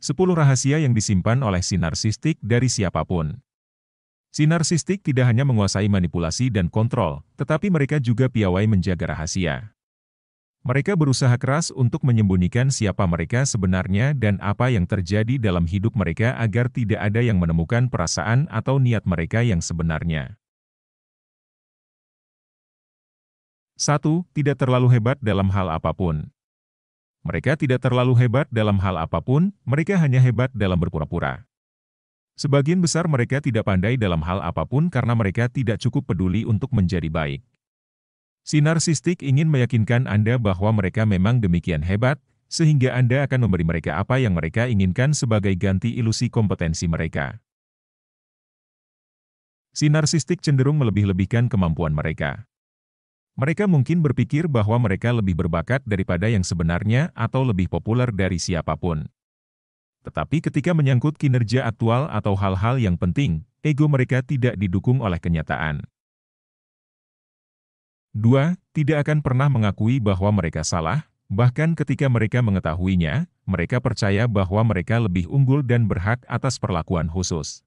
10 rahasia yang disimpan oleh si narsistik dari siapapun. Si narsistik tidak hanya menguasai manipulasi dan kontrol, tetapi mereka juga piawai menjaga rahasia. Mereka berusaha keras untuk menyembunyikan siapa mereka sebenarnya dan apa yang terjadi dalam hidup mereka agar tidak ada yang menemukan perasaan atau niat mereka yang sebenarnya. 1. Tidak terlalu hebat dalam hal apapun. Mereka tidak terlalu hebat dalam hal apapun, mereka hanya hebat dalam berpura-pura. Sebagian besar mereka tidak pandai dalam hal apapun karena mereka tidak cukup peduli untuk menjadi baik. Si narsistik ingin meyakinkan Anda bahwa mereka memang demikian hebat, sehingga Anda akan memberi mereka apa yang mereka inginkan sebagai ganti ilusi kompetensi mereka. Si narsistik cenderung melebih-lebihkan kemampuan mereka. Mereka mungkin berpikir bahwa mereka lebih berbakat daripada yang sebenarnya atau lebih populer dari siapapun. Tetapi ketika menyangkut kinerja aktual atau hal-hal yang penting, ego mereka tidak didukung oleh kenyataan. 2. Tidak akan pernah mengakui bahwa mereka salah, bahkan ketika mereka mengetahuinya, mereka percaya bahwa mereka lebih unggul dan berhak atas perlakuan khusus.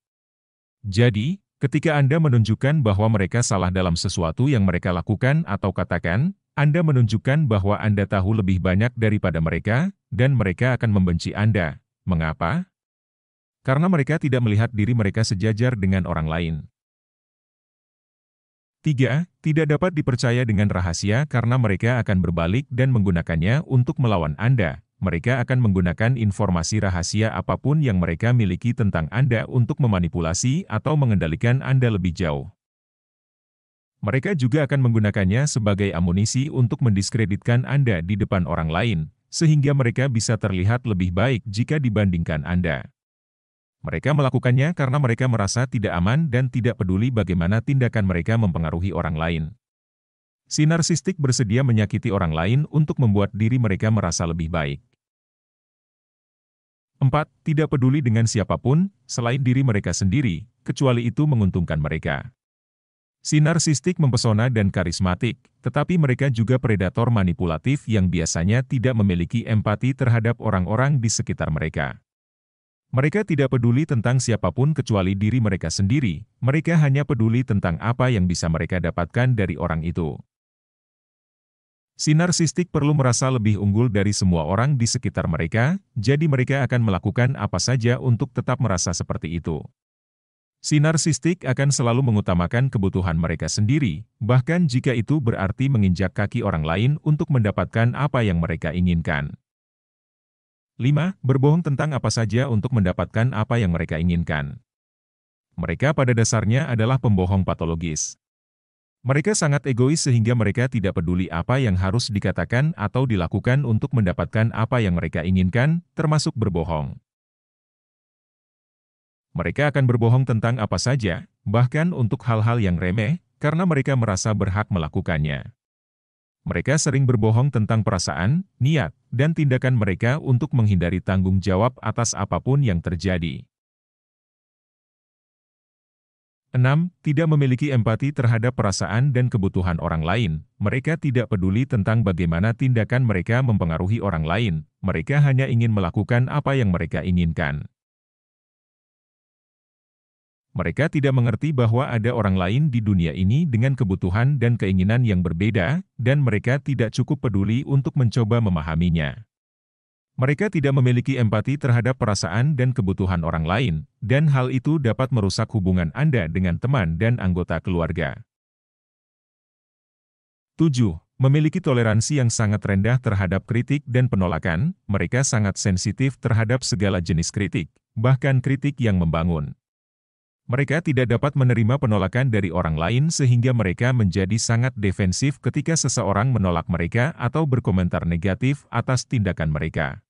Jadi, ketika Anda menunjukkan bahwa mereka salah dalam sesuatu yang mereka lakukan atau katakan, Anda menunjukkan bahwa Anda tahu lebih banyak daripada mereka, dan mereka akan membenci Anda. Mengapa? Karena mereka tidak melihat diri mereka sejajar dengan orang lain. 3. Tidak dapat dipercaya dengan rahasia karena mereka akan berbalik dan menggunakannya untuk melawan Anda. Mereka akan menggunakan informasi rahasia apapun yang mereka miliki tentang Anda untuk memanipulasi atau mengendalikan Anda lebih jauh. Mereka juga akan menggunakannya sebagai amunisi untuk mendiskreditkan Anda di depan orang lain, sehingga mereka bisa terlihat lebih baik jika dibandingkan Anda. Mereka melakukannya karena mereka merasa tidak aman dan tidak peduli bagaimana tindakan mereka mempengaruhi orang lain. Si narsistik bersedia menyakiti orang lain untuk membuat diri mereka merasa lebih baik. 4. Tidak peduli dengan siapapun, selain diri mereka sendiri, kecuali itu menguntungkan mereka. Si narsistik mempesona dan karismatik, tetapi mereka juga predator manipulatif yang biasanya tidak memiliki empati terhadap orang-orang di sekitar mereka. Mereka tidak peduli tentang siapapun kecuali diri mereka sendiri, mereka hanya peduli tentang apa yang bisa mereka dapatkan dari orang itu. Si narsistik perlu merasa lebih unggul dari semua orang di sekitar mereka, jadi mereka akan melakukan apa saja untuk tetap merasa seperti itu. Si narsistik akan selalu mengutamakan kebutuhan mereka sendiri, bahkan jika itu berarti menginjak kaki orang lain untuk mendapatkan apa yang mereka inginkan. 5. Berbohong tentang apa saja untuk mendapatkan apa yang mereka inginkan. Mereka pada dasarnya adalah pembohong patologis. Mereka sangat egois sehingga mereka tidak peduli apa yang harus dikatakan atau dilakukan untuk mendapatkan apa yang mereka inginkan, termasuk berbohong. Mereka akan berbohong tentang apa saja, bahkan untuk hal-hal yang remeh, karena mereka merasa berhak melakukannya. Mereka sering berbohong tentang perasaan, niat, dan tindakan mereka untuk menghindari tanggung jawab atas apapun yang terjadi. 6. Tidak memiliki empati terhadap perasaan dan kebutuhan orang lain. Mereka tidak peduli tentang bagaimana tindakan mereka mempengaruhi orang lain. Mereka hanya ingin melakukan apa yang mereka inginkan. Mereka tidak mengerti bahwa ada orang lain di dunia ini dengan kebutuhan dan keinginan yang berbeda, dan mereka tidak cukup peduli untuk mencoba memahaminya. Mereka tidak memiliki empati terhadap perasaan dan kebutuhan orang lain, dan hal itu dapat merusak hubungan Anda dengan teman dan anggota keluarga. 7. Memiliki toleransi yang sangat rendah terhadap kritik dan penolakan. Mereka sangat sensitif terhadap segala jenis kritik, bahkan kritik yang membangun. Mereka tidak dapat menerima penolakan dari orang lain sehingga mereka menjadi sangat defensif ketika seseorang menolak mereka atau berkomentar negatif atas tindakan mereka.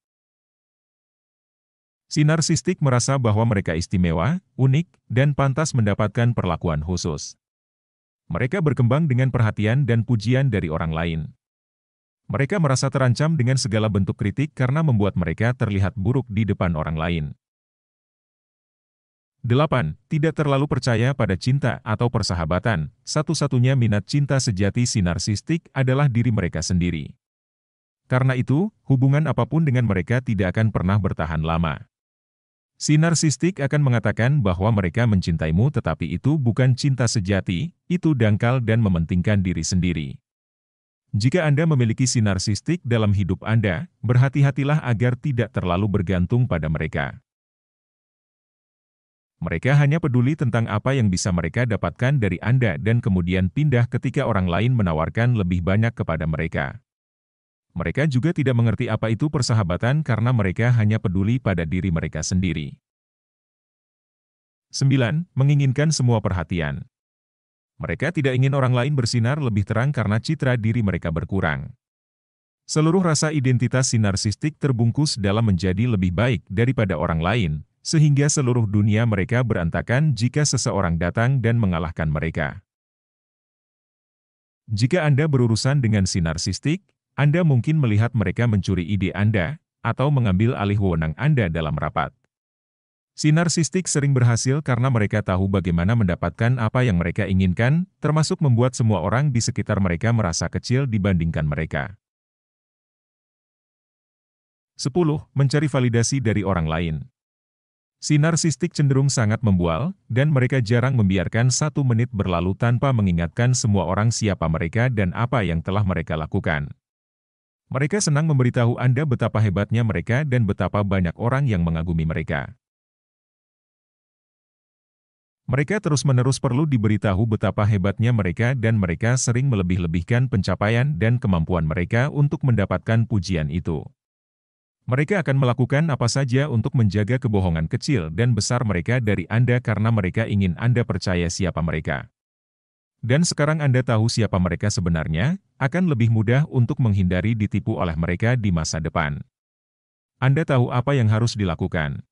Si narsistik merasa bahwa mereka istimewa, unik, dan pantas mendapatkan perlakuan khusus. Mereka berkembang dengan perhatian dan pujian dari orang lain. Mereka merasa terancam dengan segala bentuk kritik karena membuat mereka terlihat buruk di depan orang lain. 8. Tidak terlalu percaya pada cinta atau persahabatan. Satu-satunya minat cinta sejati si narsistik adalah diri mereka sendiri. Karena itu, hubungan apapun dengan mereka tidak akan pernah bertahan lama. Si narsistik akan mengatakan bahwa mereka mencintaimu tetapi itu bukan cinta sejati, itu dangkal dan mementingkan diri sendiri. Jika Anda memiliki si narsistik dalam hidup Anda, berhati-hatilah agar tidak terlalu bergantung pada mereka. Mereka hanya peduli tentang apa yang bisa mereka dapatkan dari Anda dan kemudian pindah ketika orang lain menawarkan lebih banyak kepada mereka. Mereka juga tidak mengerti apa itu persahabatan karena mereka hanya peduli pada diri mereka sendiri. 9. Menginginkan semua perhatian. Mereka tidak ingin orang lain bersinar lebih terang karena citra diri mereka berkurang. Seluruh rasa identitas si narsistik terbungkus dalam menjadi lebih baik daripada orang lain, sehingga seluruh dunia mereka berantakan jika seseorang datang dan mengalahkan mereka. Jika Anda berurusan dengan si narsistik, Anda mungkin melihat mereka mencuri ide Anda, atau mengambil alih wewenang Anda dalam rapat. Si narsistik sering berhasil karena mereka tahu bagaimana mendapatkan apa yang mereka inginkan, termasuk membuat semua orang di sekitar mereka merasa kecil dibandingkan mereka. 10. Mencari validasi dari orang lain. Si narsistik cenderung sangat membual, dan mereka jarang membiarkan 1 menit berlalu tanpa mengingatkan semua orang siapa mereka dan apa yang telah mereka lakukan. Mereka senang memberitahu Anda betapa hebatnya mereka dan betapa banyak orang yang mengagumi mereka. Mereka terus-menerus perlu diberitahu betapa hebatnya mereka dan mereka sering melebih-lebihkan pencapaian dan kemampuan mereka untuk mendapatkan pujian itu. Mereka akan melakukan apa saja untuk menjaga kebohongan kecil dan besar mereka dari Anda karena mereka ingin Anda percaya siapa mereka. Dan sekarang Anda tahu siapa mereka sebenarnya, akan lebih mudah untuk menghindari ditipu oleh mereka di masa depan. Anda tahu apa yang harus dilakukan.